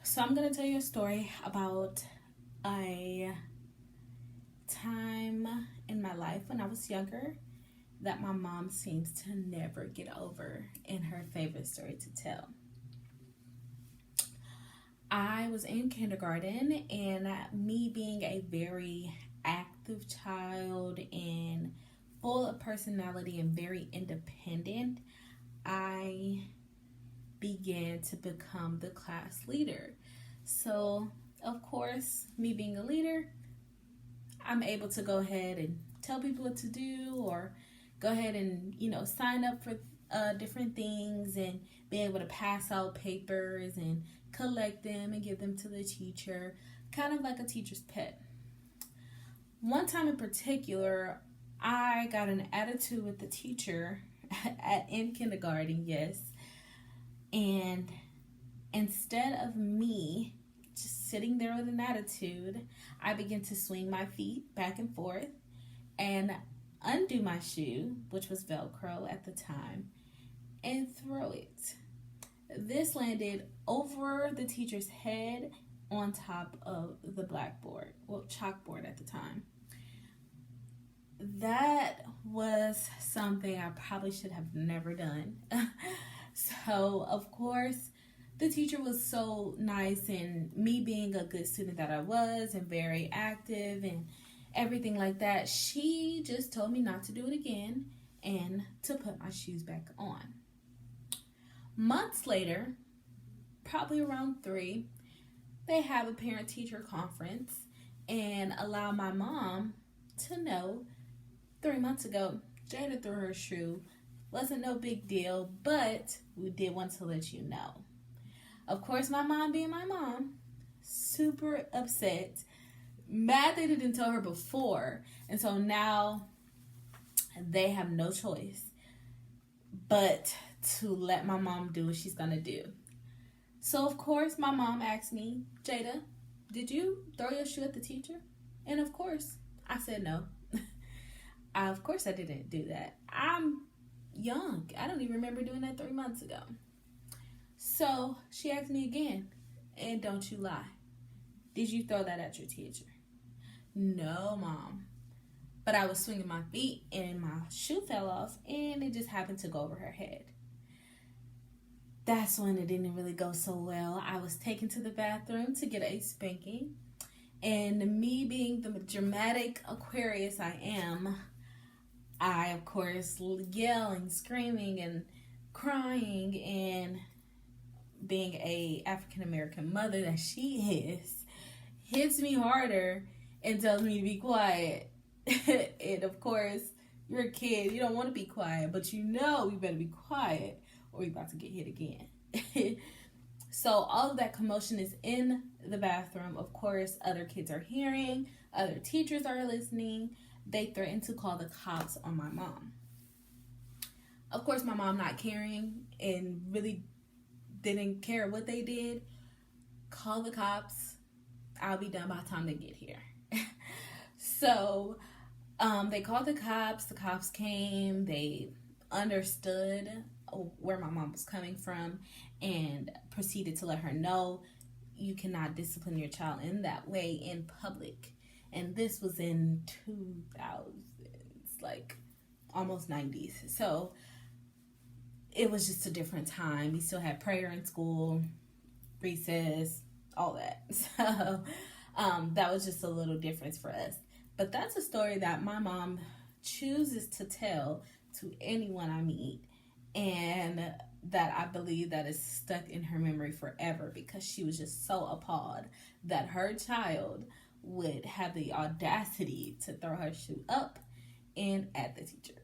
So I'm going to tell you a story about a time in my life when I was younger that my mom seems to never get over in her favorite story to tell. I was in kindergarten, and me being a very active child and full of personality and very independent, I began to become the class leader. So, of course, me being a leader, I'm able to go ahead and tell people what to do, or go ahead and, sign up for different things, and be able to pass out papers and collect them and give them to the teacher, kind of like a teacher's pet. One time in particular, I got an attitude with the teacher in kindergarten, yes. And instead of me just sitting there with an attitude, I began to swing my feet back and forth and undo my shoe, which was Velcro at the time, and throw it. This landed over the teacher's head on top of the blackboard, chalkboard at the time. That was something I probably should have never done. So, of course, the teacher was so nice, and me being a good student that I was and very active and everything like that, she just told me not to do it again and to put my shoes back on. Months later, probably around 3, they have a parent-teacher conference and allow my mom to know 3 months ago, Jada threw her shoe. Wasn't no big deal, but we did want to let you know. Of course, my mom being my mom, super upset, mad they didn't tell her before. And so now they have no choice but to let my mom do what she's going to do. So, of course, my mom asked me, Jada, did you throw your shoe at the teacher? And of course, I said no. Of course I didn't do that. I'm young. I don't even remember doing that 3 months ago. So she asked me again, and don't you lie. Did you throw that at your teacher? No, Mom. But I was swinging my feet and my shoe fell off, and it just happened to go over her head. That's when it didn't really go so well. I was taken to the bathroom to get a spanking. And me being the dramatic Aquarius I am, I, of course, yelling, screaming, and crying, and being a African-American mother that she is, hits me harder and tells me to be quiet. And, of course, you're a kid. You don't want to be quiet, but you better be quiet or you're about to get hit again. So all of that commotion is in the bathroom. Of course, other kids are hearing. Other teachers are listening. They threatened to call the cops on my mom. Of course, my mom not caring and really didn't care what they did. Call the cops. I'll be done by the time they get here. So they called the cops. The cops came. They understood where my mom was coming from and proceeded to let her know you cannot discipline your child in that way in public. And this was in 2000s, like almost 90s. So it was just a different time. We still had prayer in school, recess, all that. So that was just a little difference for us. But that's a story that my mom chooses to tell to anyone I meet, and that I believe that is stuck in her memory forever, because she was just so appalled that her child would have the audacity to throw her shoe up and at the teacher.